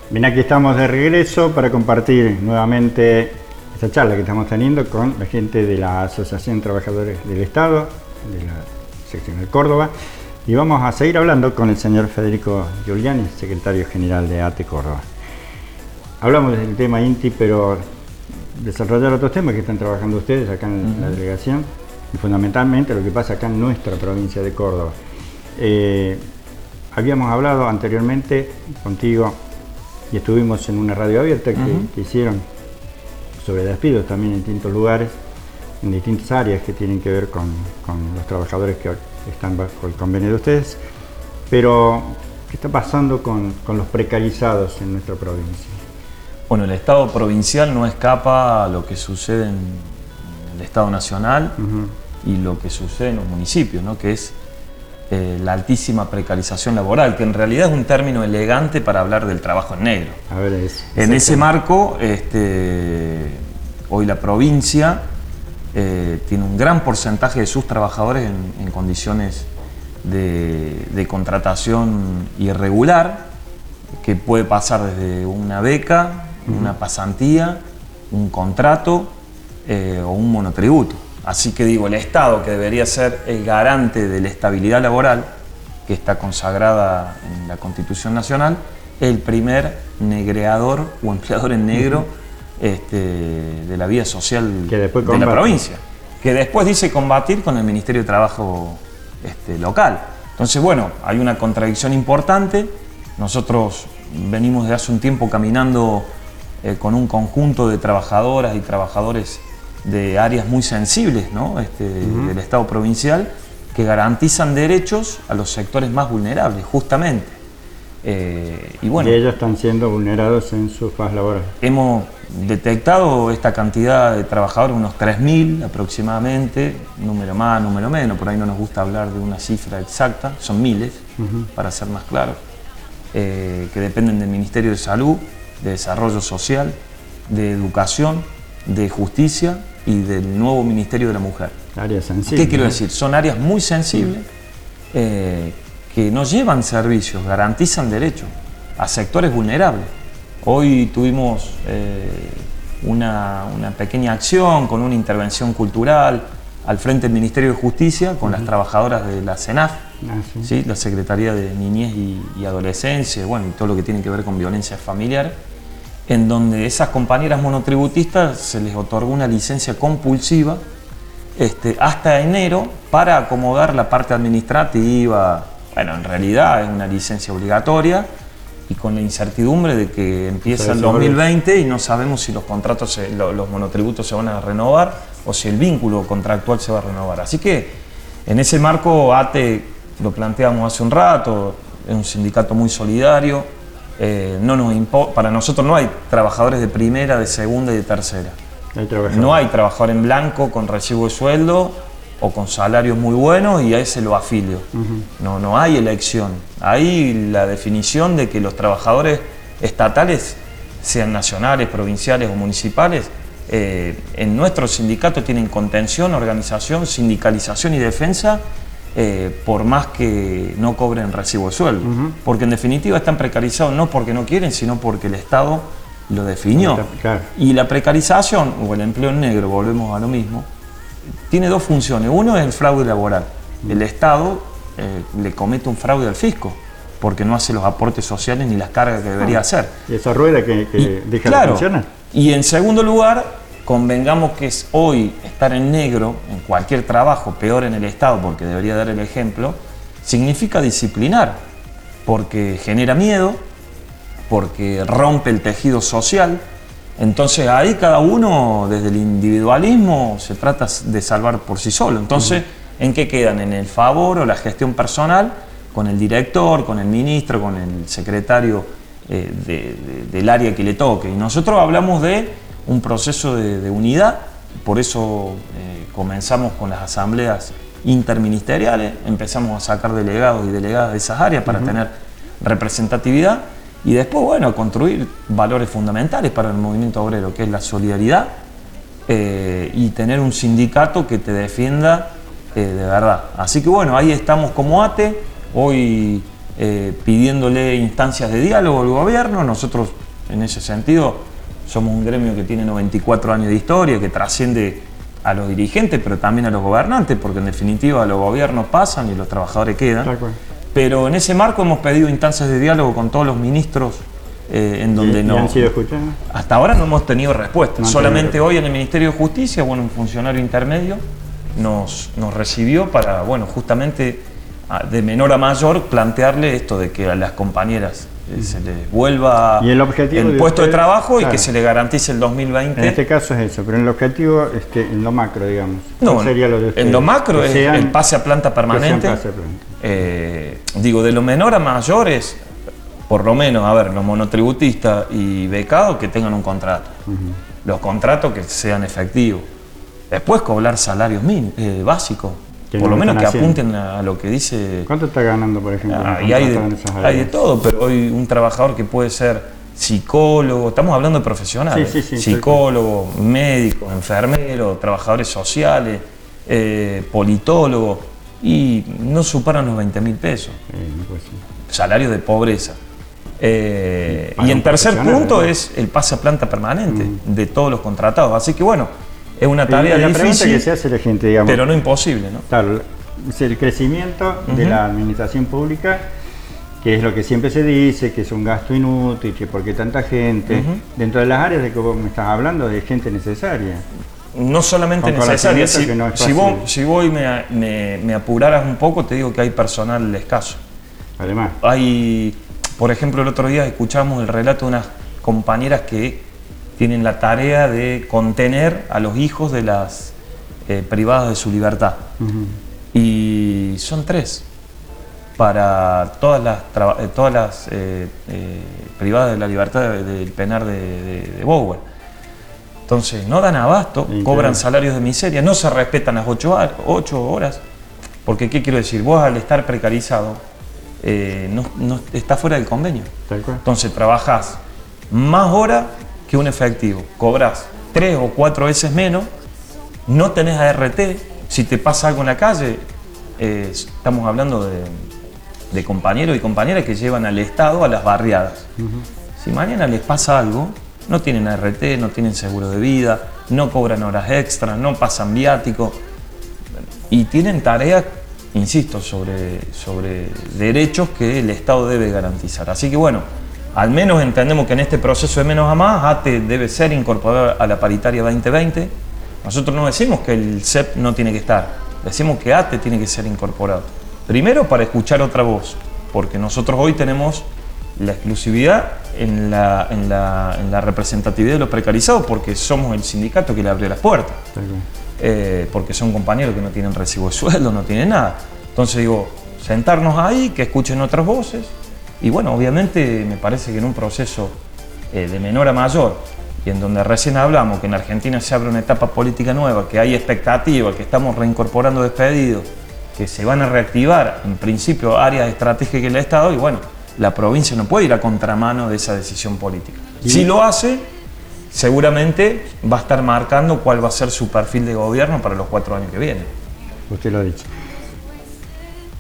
Bien, aquí estamos de regreso para compartir nuevamente esta charla que estamos teniendo con la gente de la Asociación de Trabajadores del Estado, de la sección de Córdoba, y vamos a seguir hablando con el señor Federico Giuliani, secretario general de ATE Córdoba. Hablamos del tema INTI, pero desarrollar otros temas que están trabajando ustedes acá en la delegación, y fundamentalmente lo que pasa acá en nuestra provincia de Córdoba. Habíamos hablado anteriormente contigo y estuvimos en una radio abierta que hicieron sobre despidos también en distintos lugares, en distintas áreas que tienen que ver con los trabajadores que están bajo el convenio de ustedes. Pero, ¿qué está pasando con los precarizados en nuestra provincia? Bueno, el Estado provincial no escapa a lo que sucede en el Estado nacional y lo que sucede en los municipios, ¿no? Que es la altísima precarización laboral, que en realidad es un término elegante para hablar del trabajo en negro. A ver, en ese marco, hoy la provincia tiene un gran porcentaje de sus trabajadores en condiciones de contratación irregular, que puede pasar desde una beca, una pasantía, un contrato o un monotributo. Así que digo, el Estado, que debería ser el garante de la estabilidad laboral, que está consagrada en la Constitución Nacional, es el primer negreador o empleador en negro de la vida social de la provincia, que después dice combatir con el Ministerio de Trabajo local. Entonces, bueno, hay una contradicción importante. Nosotros venimos de hace un tiempo caminando con un conjunto de trabajadoras y trabajadores de áreas muy sensibles, ¿no? Del Estado provincial, que garantizan derechos a los sectores más vulnerables, justamente. Y bueno, ellos están siendo vulnerados en su faz laboral. Hemos detectado esta cantidad de trabajadores, unos 3.000 aproximadamente, número más, número menos, por ahí no nos gusta hablar de una cifra exacta, son miles, para ser más claro, que dependen del Ministerio de Salud, de Desarrollo Social, de Educación, de Justicia y del nuevo Ministerio de la Mujer. Áreas sensibles. ¿Qué quiero decir? Son áreas muy sensibles que nos llevan servicios, garantizan derechos a sectores vulnerables. Hoy tuvimos una pequeña acción con una intervención cultural al frente del Ministerio de Justicia con las trabajadoras de la CENAF, ¿sí? La Secretaría de Niñez y Adolescencia, bueno, y todo lo que tiene que ver con violencia familiar, en donde esas compañeras monotributistas se les otorgó una licencia compulsiva hasta enero para acomodar la parte administrativa. Bueno, en realidad es una licencia obligatoria y con la incertidumbre de que empieza el 2020 y no sabemos si los contratos, los monotributos se van a renovar o si el vínculo contractual se va a renovar. Así que en ese marco ATE, lo planteamos hace un rato, es un sindicato muy solidario. Para nosotros no hay trabajadores de primera, de segunda y de tercera. No hay trabajador en blanco con recibo de sueldo o con salarios muy buenos y a ese lo afilio. No hay elección. Hay la definición de que los trabajadores estatales, sean nacionales, provinciales o municipales, en nuestro sindicato tienen contención, organización, sindicalización y defensa, por más que no cobren recibo de sueldo. Porque en definitiva están precarizados no porque no quieren, sino porque el Estado lo definió. Claro. Y la precarización o el empleo en negro, volvemos a lo mismo, tiene dos funciones. Uno es el fraude laboral. El Estado le comete un fraude al fisco porque no hace los aportes sociales ni las cargas que debería hacer. Y esa rueda que deja de funcionar. Y en segundo lugar, convengamos que es hoy estar en negro en cualquier trabajo, peor en el Estado, porque debería dar el ejemplo, significa disciplinar, porque genera miedo, porque rompe el tejido social. Entonces ahí cada uno desde el individualismo se trata de salvar por sí solo. Entonces, ¿en qué quedan? En el favor o la gestión personal con el director, con el ministro, con el secretario del área que le toque. Y nosotros hablamos de un proceso de unidad, por eso comenzamos con las asambleas interministeriales, empezamos a sacar delegados y delegadas de esas áreas para tener representatividad y después, bueno, construir valores fundamentales para el movimiento obrero, que es la solidaridad y tener un sindicato que te defienda de verdad. Así que bueno, ahí estamos como ATE, hoy pidiéndole instancias de diálogo al gobierno. Nosotros, en ese sentido, somos un gremio que tiene 94 años de historia, que trasciende a los dirigentes, pero también a los gobernantes, porque en definitiva los gobiernos pasan y los trabajadores quedan. Pero en ese marco hemos pedido instancias de diálogo con todos los ministros, en donde ¿Y han sido escuchados? Hasta ahora no hemos tenido respuesta. Solamente hoy en el Ministerio de Justicia, bueno, un funcionario intermedio nos recibió para, bueno, justamente de menor a mayor plantearle esto de que a las compañeras se les vuelva ¿Y el objetivo el puesto de trabajo, claro, y que se le garantice el 2020. En este caso es eso, pero en el objetivo, en lo macro, digamos. No, sería lo de ustedes? en lo macro es sean, el pase a planta permanente. Pase a planta. Digo, de lo menor a mayor es, por lo menos, a ver, los monotributistas y becados que tengan un contrato. Los contratos que sean efectivos. Después cobrar salarios básicos. Por lo menos que apunten a lo que dice. ¿Cuánto está ganando, por ejemplo? Y hay de todo, pero hoy un trabajador que puede ser psicólogo, estamos hablando de profesionales, sí, psicólogo, médico, enfermero, trabajadores sociales, politólogo, y no superan los 20.000 pesos. No puede ser. Salario de pobreza. Y en tercer punto es el pase a planta permanente de todos los contratados. Así que bueno, es una tarea la difícil, que se hace la gente, digamos, pero no imposible, ¿no? Claro, es el crecimiento de la administración pública, que es lo que siempre se dice, que es un gasto inútil, que por qué tanta gente, dentro de las áreas de que vos me estás hablando, de gente necesaria. No solamente necesaria, si vos me apuraras un poco, te digo que hay personal escaso. Además. Hay, por ejemplo, el otro día escuchamos el relato de unas compañeras que tienen la tarea de contener a los hijos de las privadas de su libertad. Y son 3 para todas las privadas de la libertad del penal de Bower. Entonces no dan abasto, cobran salarios de miseria, no se respetan las 8 horas, porque ¿qué quiero decir? Vos, al estar precarizado, no estás fuera del convenio. Entonces trabajás más horas que un efectivo, cobras 3 o 4 veces menos, no tenés ART. Si te pasa algo en la calle, estamos hablando de compañeros y compañeras que llevan al Estado a las barriadas. Si mañana les pasa algo, no tienen ART, no tienen seguro de vida, no cobran horas extras, no pasan viático, y tienen tareas, insisto, sobre derechos que el Estado debe garantizar. Así que bueno, al menos entendemos que en este proceso de menos a más, ATE debe ser incorporado a la paritaria 2020. Nosotros no decimos que el CEP no tiene que estar, decimos que ATE tiene que ser incorporado. Primero, para escuchar otra voz, porque nosotros hoy tenemos la exclusividad en la representatividad de los precarizados, porque somos el sindicato que le abre las puertas. Porque son compañeros que no tienen recibo de sueldo, no tienen nada. Entonces digo, sentarnos ahí, que escuchen otras voces. Y bueno, obviamente me parece que en un proceso de menor a mayor, y en donde recién hablamos que en Argentina se abre una etapa política nueva, que hay expectativas, que estamos reincorporando despedidos, que se van a reactivar en principio áreas estratégicas del Estado, y bueno, la provincia no puede ir a contramano de esa decisión política. Si lo hace, seguramente va a estar marcando cuál va a ser su perfil de gobierno para los 4 años que vienen. Usted lo ha dicho.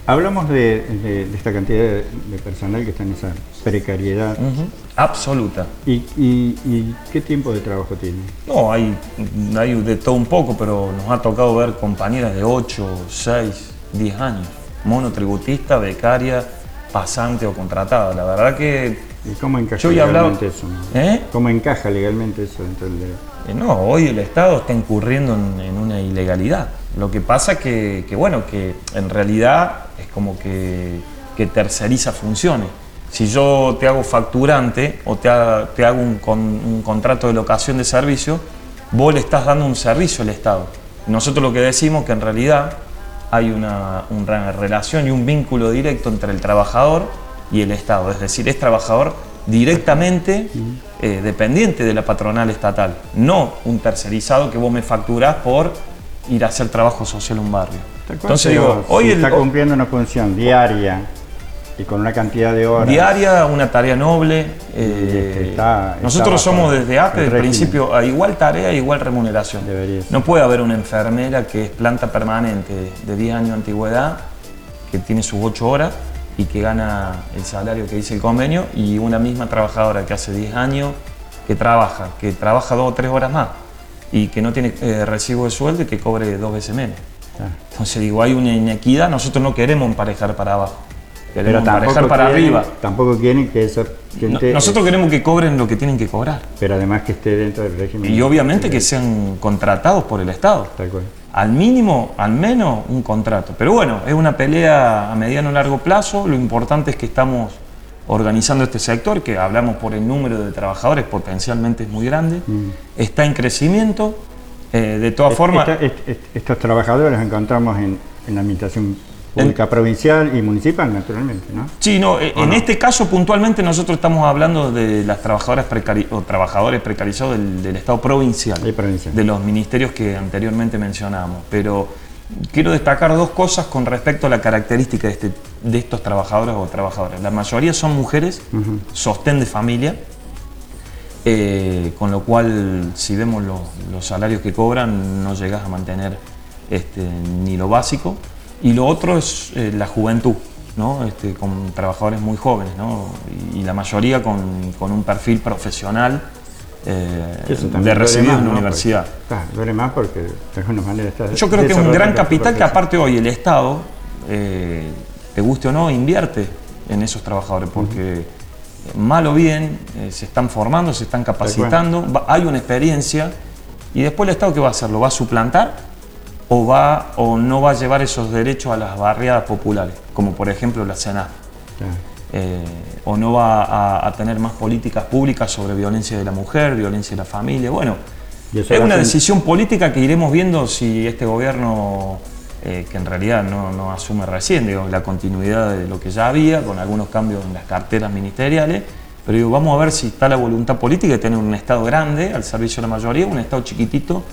Hablamos de esta cantidad de personal que está en esa precariedad. Absoluta. ¿Y qué tiempo de trabajo tiene? No, hay de todo un poco, pero nos ha tocado ver compañeras de 8, 6, 10 años. Monotributista, becaria, pasante o contratada. La verdad que... ¿Y cómo encaja legalmente eso? ¿No? ¿Cómo encaja legalmente eso dentro del derecho? No, hoy el Estado está incurriendo en una ilegalidad. Lo que pasa que bueno, que en realidad es como que terceriza funciones. Si yo te hago facturante o te hago un contrato de locación de servicio, vos le estás dando un servicio al Estado. Nosotros lo que decimos que en realidad hay una relación y un vínculo directo entre el trabajador y el Estado. Es decir, es trabajador directamente dependiente de la patronal estatal, no un tercerizado que vos me facturás por ir a hacer trabajo social a un barrio. Entonces digo, hoy está cumpliendo una función diaria y con una cantidad de horas. Diaria, una tarea noble. Nosotros somos desde ATE, desde el principio, a igual tarea, igual remuneración. No puede haber una enfermera que es planta permanente de 10 años de antigüedad, que tiene sus 8 horas, y que gana el salario que dice el convenio, y una misma trabajadora que hace 10 años que trabaja 2 o 3 horas más y que no tiene recibo de sueldo y que cobre 2 veces menos. Entonces digo, hay una inequidad, nosotros no queremos emparejar para abajo, queremos emparejar para arriba. Tampoco quieren que esa gente... Nosotros queremos que cobren lo que tienen que cobrar. Pero además que esté dentro del régimen. Y obviamente que sean contratados por el Estado. Tal cual. Al mínimo, al menos, un contrato. Pero bueno, es una pelea a mediano y largo plazo. Lo importante es que estamos organizando este sector, que hablamos por el número de trabajadores, potencialmente es muy grande. Está en crecimiento. De todas formas... Estos trabajadores los encontramos en la administración pública provincial y municipal, naturalmente, ¿no? Sí, no, en este caso puntualmente nosotros estamos hablando de las trabajadoras o trabajadores precarizados del Estado provincial, de los ministerios que anteriormente mencionábamos. Pero quiero destacar 2 cosas con respecto a la característica de estos trabajadores o trabajadoras. La mayoría son mujeres, sostén de familia, con lo cual si vemos los salarios que cobran no llegas a mantener ni lo básico. Y lo otro es la juventud, ¿no? Con trabajadores muy jóvenes, ¿no? Y la mayoría con un perfil profesional de recibidos en la universidad. Duele más porque de alguna manera está... Yo creo que es un gran capital que aparte hoy el Estado, te guste o no, invierte en esos trabajadores porque mal o bien se están formando, se están capacitando, hay una experiencia y después el Estado ¿qué va a hacer? ¿Lo va a suplantar? O no va a llevar esos derechos a las barriadas populares, como por ejemplo la SENAF. O no va a tener más políticas públicas sobre violencia de la mujer, violencia de la familia. Bueno, es una decisión política que iremos viendo si este gobierno, que en realidad no asume recién, digo, la continuidad de lo que ya había, con algunos cambios en las carteras ministeriales, pero digo, vamos a ver si está la voluntad política de tener un Estado grande al servicio de la mayoría, un Estado chiquitito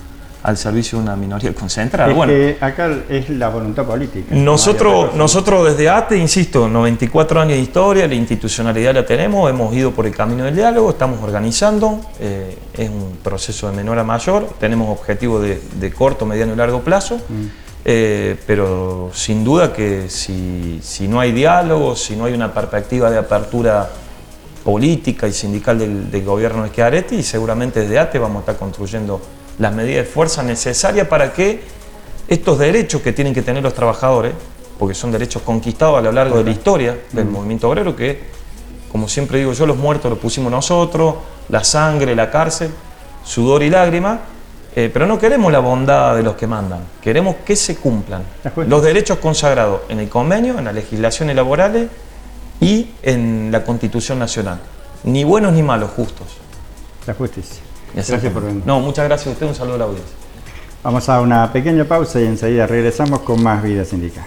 al servicio de una minoría concentrada. Que acá es la voluntad política. Nosotros desde ATE, insisto, 94 años de historia, la institucionalidad la tenemos, hemos ido por el camino del diálogo, estamos organizando, es un proceso de menor a mayor, tenemos objetivos de corto, mediano y largo plazo, pero sin duda que si no hay diálogo, si no hay una perspectiva de apertura política y sindical del gobierno de Schiaretti, seguramente desde ATE vamos a estar construyendo las medidas de fuerza necesarias para que estos derechos que tienen que tener los trabajadores, porque son derechos conquistados a lo largo de la historia del movimiento obrero, que, como siempre digo yo, los muertos los pusimos nosotros, la sangre, la cárcel, sudor y lágrimas, pero no queremos la bondad de los que mandan, queremos que se cumplan los derechos consagrados en el convenio, en las legislaciones laborales y en la Constitución Nacional. Ni buenos ni malos, justos. La justicia. Gracias por venir. No, muchas gracias a usted, un saludo a la audiencia. Vamos a una pequeña pausa y enseguida regresamos con más Vida Sindical.